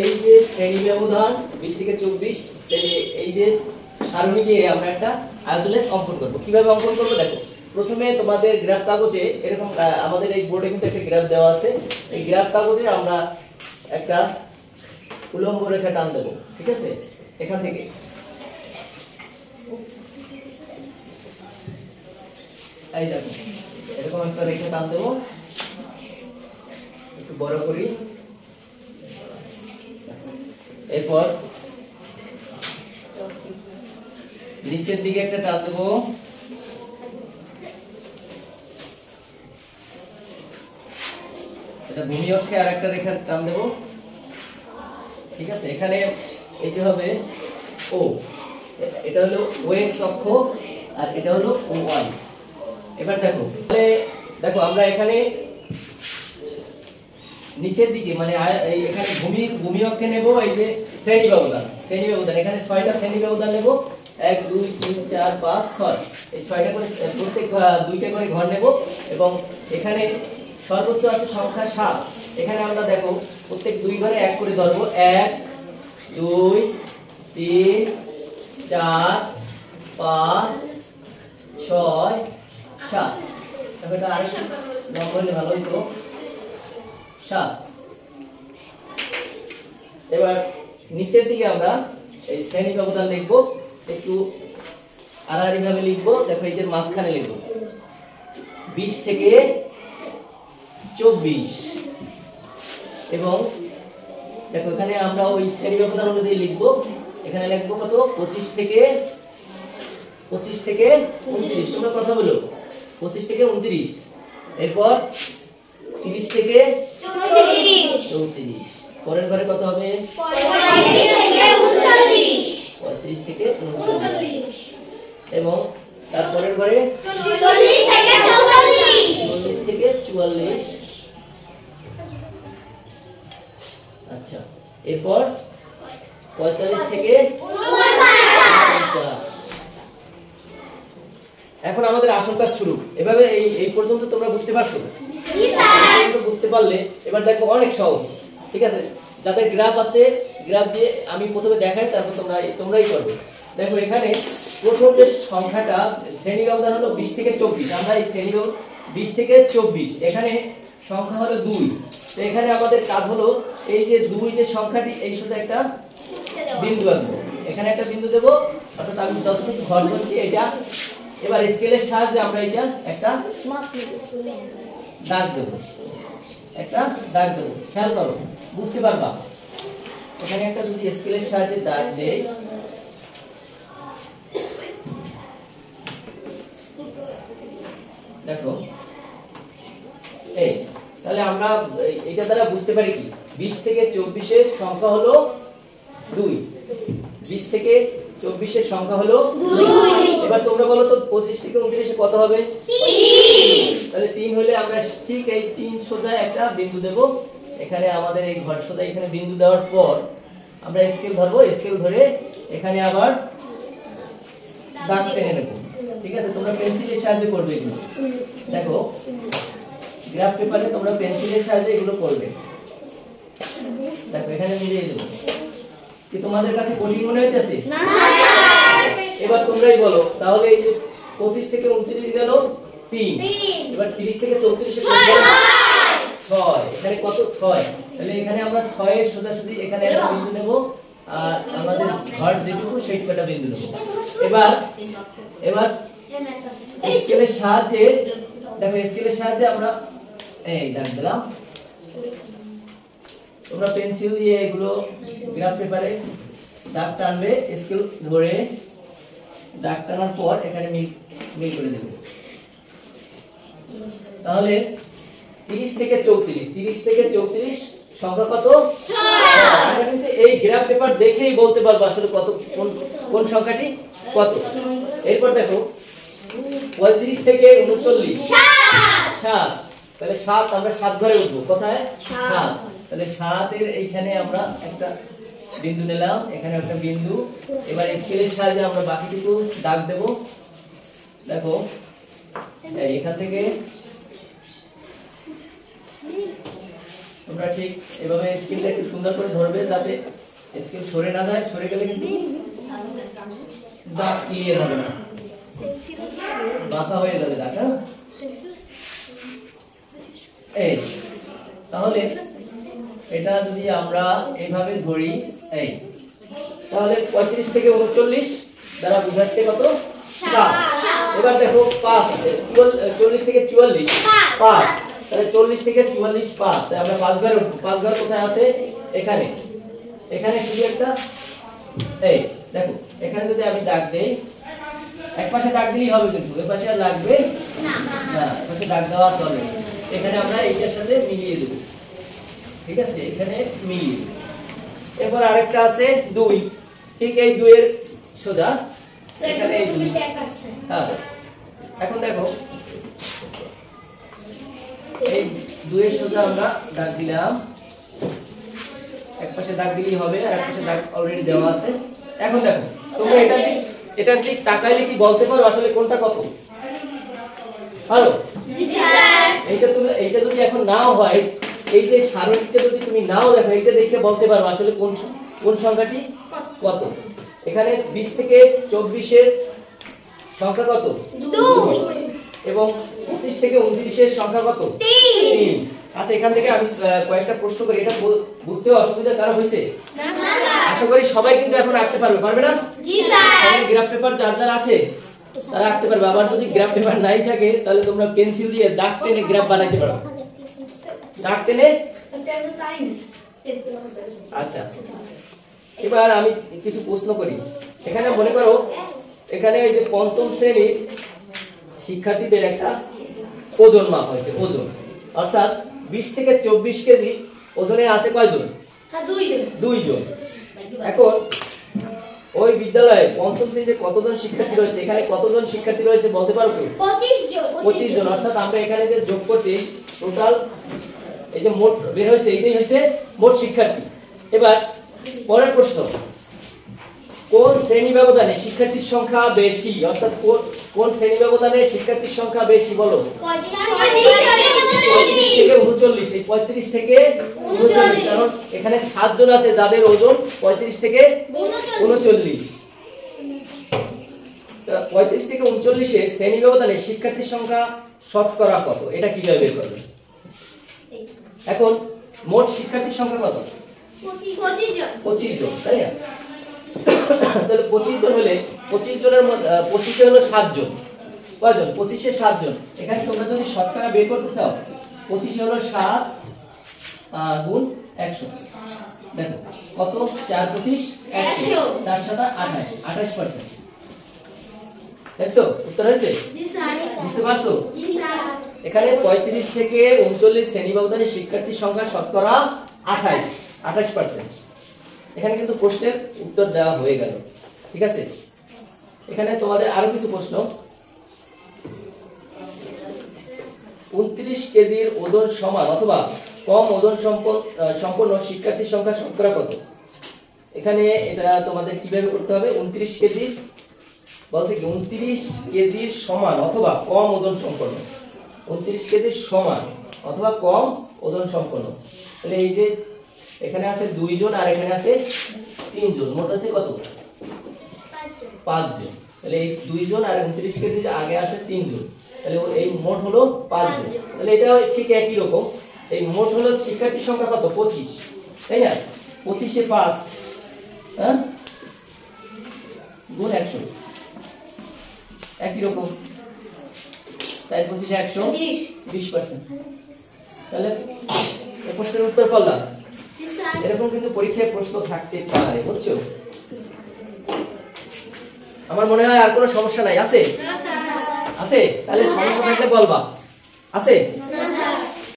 এই যে শ্রেণী ব্যবধান 20 থেকে 24, এই যে সারণী দিয়ে আমরা একটা আয়তলেখ অঙ্কন করব। কিভাবে অঙ্কন করব দেখো, প্রথমে তোমাদের গ্রাফ কাগজে এরকম আমাদের এই বোর্ডে কিন্তু একটা গ্রাফ দেওয়া আছে। এই গ্রাফ কাগজে আমরা একটা উলম্ব রেখা টান দেব, ঠিক আছে? এখান থেকে এই দেখো এরকম একটা রেখা টান দেব, একটু বড় করি। এরপর নিচের দিকে একটা টান দেব, এটা ভূমি অক্ষে আর একটা রেখা টান দেব, ঠিক আছে? এখানে এটি হবে ও, এটা হলো ও এক্স অক্ষ আর এটা হলো ও ওয়াই। এবার দেখো দেখো আমরা এখানে নিচের দিকে মানে এখানে ভূমি অক্ষে নেব এই যে শ্রেণী ব্যবধান, এখানে 6টা শ্রেণী ব্যবধান নেব, 1 2 3 4 5 6, এই 6টা করে প্রত্যেক 2টা করে ঘর নেব এবং এখানে সর্বোচ্চ আছে সংখ্যা 7। এখানে আমরা দেখো প্রত্যেক 2 ঘরে 1 করে ধরব, 1 2 3 4 5 6 7। তবে এটা আরেকটু নম্বর ভালো হতো 7। এবার নিচের দিকে আমরা এই শ্রেণী ব্যবধান লিখব, একটু আড়াআড়ি ভাবে লিখব। দেখো এই যে মাঝখানে লিখব 20 থেকে 24 এবং দেখো এখানে আমরা ওই শ্রেণী ব্যবধান অনুযায়ী লিখব। এখানে লিখব কত 25 থেকে 29। তোমরা কথা বলো 25 থেকে 29। এরপর 30 থেকে 34। পরের বারে কত হবে 35 থেকে 39 এবং তারপরের বারে 40 থেকে 44। আচ্ছা, এরপর 45 থেকে 49। এখন আমাদের আসল কাজ শুরু। এভাবে এই পর্যন্ত তোমরা বুঝতে পারছো? বুঝতে পারলে এবার দেখো অনেক সহজ, ঠিক আছে? যাদের গ্রাফ আছে গ্রাফ দিয়ে আমি প্রথমে দেখাই, তারপর তোমরাই করবে। দেখো এখানে প্রথম যে সংখ্যাটা শ্রেণী ব্যবধান হলো 20 থেকে 24। আমরা এই শ্রেণী 20 থেকে 24, এখানে সংখ্যা হলো 2। তো এখানে আমাদের কাজ হলো এই যে 2 যে সংখ্যাটি এই সাথে একটা বিন্দু আঁকবো, এখানে একটা বিন্দু দেব, অর্থাৎ আমি যতটুকু ঘর করছি এটা। এবার স্কেলের সাহায্যে আমরা এটা একটা দাগ দেব, খেয়াল করো বুঝতে পারবা। এখানে একটা যদি স্কেলের সাহায্যে দাগ দেই, দেখো এই তাহলে আমরা এটা দ্বারা বুঝতে পারি কি 20 থেকে 24 এর সংখ্যা হলো 2। 20 থেকে 24 এর সংখ্যা হলো 2। এবার তোমরা বলো তো 25 থেকে 29 এ কত হবে? 3। তাহলে 3 হলে আমরা ঠিক এই 3 সোজা একটা বিন্দু দেব। এখানে আমাদের এই ঘর সোজা এখানে বিন্দু দেওয়ার পর আমরা স্কেল ধরবো, স্কেল ধরে এখানে আবার দাগ টেনে নেব, ঠিক আছে? তোমরা পেন্সিলের সাহায্যে করবে এগুলো। দেখো গ্রাফ পেপারে তোমরা পেন্সিলের সাহায্যে এগুলো করবে। দেখো এখানে মিলিয়ে দেব। কি তোমাদের কাছে কঠিন মনে হইতেছে? না স্যার। এবার তোমরাই বলো তাহলে এই যে 25 থেকে 29 গেল 3, এবার 30 থেকে 34 এ 6, এখানে কত 6। তাহলে এখানে আমরা 6 এর সোজাসুজি এখানে একটা বিন্দু নেব আর আমাদের ঘর যেটুকু সেইটুকু একটা বিন্দু নেব। এবার স্কেলের সাহায্যে দেখো স্কেলের সাহায্যে আমরা এই দাগ দিলাম। তোমরা পেন্সিল দিয়ে এগুলো গ্রাফ পেপারে দাগ টানবে, স্কেল ধরে দাগ টানার পর এখানে মিল করে দেবে। তাহলে 30 থেকে 34 সংখ্যা কত? 6। আমরা কিন্তু এই গ্রাফ পেপার দেখেই বলতে পারবো আসলে কত কোন সংখ্যাটি কত। এরপর দেখো 35 থেকে 39 7। তাহলে 7 আমরা 7 ঘরে উঠবো, কোথায়? 7। তাহলে 7 এর এইখানে আমরা একটা বিন্দু নিলাম, এখানে একটা বিন্দু। এবার স্কেলের সাহায্যে আমরা বাকিটুকু দাগ দেব। দেখো এখান থেকে তোমরা ঠিক এভাবে স্কেলটা একটু সুন্দর করে ধরবে যাতে স্কেল সরে না যায়, সরে গেলে কিন্তু দাগ ক্লিয়ার হবে না, বাঁকা হয়ে যাবে দাগ। এই তাহলে এটা যদি আমরা এইভাবে ধরি, এই তাহলে 35 থেকে 39 দ্বারা বোঝাচ্ছে কত? 7। এবার দেখো 5 আছে, 40 থেকে 44 5, তাহলে 40 থেকে 44 5, তাই আমরা 5 ঘরে উঠব। 5 ঘর কোথায় আছে? এখানে, এখানে শুধু একটা, এই দেখো এখানে যদি আমি দাগ দেই, এক পাশে দাগ দিলেই হবে কিন্তু ওই পাশে আর লাগবে না, এই পাশে দাগ দেওয়া চলে। এখানে আমরা এইটার সাথে মিলিয়ে দেব, ঠিক আছে, এখানে মিলিয়ে। এরপর আরেকটা আছে 2, ঠিক এই 2 এর সোজা এখানে এই 2। হ্যাঁ, এখন দেখো এই 2 এর সোজা আমরা দাগ দিলাম, এক পাশে দাগ দিলেই হবে, আর এক পাশে দাগ অলরেডি দেওয়া আছে। এখন দেখো তোমরা এটার দিক তাকাইলে কি বলতে পারো আসলে কোনটা কত? ভালো, এইটা যদি এখন নাও হয়, এই যে সারণীটা যদি তুমি নাও দেখো, এইটা দেখে বলতে পারো আসলে কোন সংখ্যাটি কত। এখানে 20 থেকে 24 এর সংখ্যা কত? 2। এবং 25 থেকে 29 এর সংখ্যা কত? 3। আচ্ছা, এখান থেকে আমি কয়েকটা প্রশ্ন করি, এটা বুঝতে অসুবিধা কারো হয়েছে? না স্যার। আশা করি সবাই কিন্তু এখন আঁকতে পারবে না? জি স্যার। গ্রাফ পেপার যার আছে তারা আঁকতে পারবে। আবার যদি গ্রাফ পেপার নাই থাকে তাহলে তোমরা পেন্সিল দিয়ে দাগ টেনে গ্রাফ বানাইতে পারো, দাগ টেনে। আচ্ছা, এবার আমি কিছু প্রশ্ন করি। এখানে মনে করো এখানে এই যে পঞ্চম শ্রেণীর শিক্ষার্থীদের একটা ওজন মাপ হয়েছে, ওজন অর্থাৎ 20 থেকে 24 কেজি ওজনে আছে কয়জন? 2 জন। এখন ওই বিদ্যালয়ে পঞ্চম শ্রেণীতে কতজন শিক্ষার্থী রয়েছে? এখানে কতজন শিক্ষার্থী রয়েছে বলতে পারো কি? 25 জন। অর্থাৎ আমরা এখানে যে যোগ করছি টোটাল এই যে মোট বের হয়েছে, এটাই হয়েছে মোট শিক্ষার্থী। এবার পরের প্রশ্ন, কোন শ্রেণী ব্যবধানে শিক্ষার্থীর সংখ্যা বেশি? অর্থাৎ কোন শ্রেণী ব্যবধানে শিক্ষার্থীর সংখ্যা বেশি বলো? 35 থেকে 39। এই 35 থেকে 39, কারণ এখানে 7 জন আছে যাদের ওজন 35 থেকে 39। 35 থেকে 39 এর শ্রেণী ব্যবধানে শিক্ষার্থীর সংখ্যা শতকরা কত? এটা কিভাবে বের করবে? এখন মোট শিক্ষার্থীর সংখ্যা কত? 25 জন, তাই না? তাহলে 25 জন হলে 25 জনের মধ্যে 25 হলো 7 জন। কয়জন? 25 এ 7 জন। এখানে তোমরা যদি শতকরা বের করতে চাও, 25 হলো 7 গুণ 100। দেখো কত? 4 25 100, 4 7 28, 28%। দেখছো উত্তর হয়েছে? জি স্যার। বুঝতে পারছো? জি স্যার। এখানে 35 থেকে 39 শ্রেণী ব্যবধানে শিক্ষার্থীর সংখ্যা শতকরা 28%। এখানে কিন্তু প্রশ্নের উত্তর দেওয়া হয়ে গেল, ঠিক আছে? এখানে তোমাদের আরো কিছু প্রশ্ন। 29 কেজির ওজন সমান অথবা কম ওজন সম্পন্ন শিক্ষার্থীর সংখ্যা শতকরা কত? এখানে এটা তোমাদের কিভাবে করতে হবে? 29 কেজি বলতে কি 29 কেজির সমান অথবা কম ওজন সম্পন্ন, 29 কেজির সমান অথবা কম ওজন সম্পন্ন। তাহলে এই যে এখানে আছে 2 জন আর এখানে আছে 3 জন, মোট আছে কত? 5 জন। তাহলে এই 2 জন আর 29 কেজির আগে আছে 3 জন, তাহলে এই মোট হলো 5 জন। তাহলে এটা ঠিক একই রকম, এই মোট হলো শিক্ষার্থীর সংখ্যা কত? 25, তাই না? 25 এ 5 হ্যাঁ গুণ 100, একই রকম। তাই 25 এ 100 20%। তাহলে এই প্রশ্নের উত্তর করলাম। এরকম কিন্তু পরীক্ষায় প্রশ্ন থাকতে পারে, বুঝছো? আমার মনে হয় আর কোনো সমস্যা নাই, আছে? আছে? তাহলে সমস্যা থাকলে বলবা। আছে?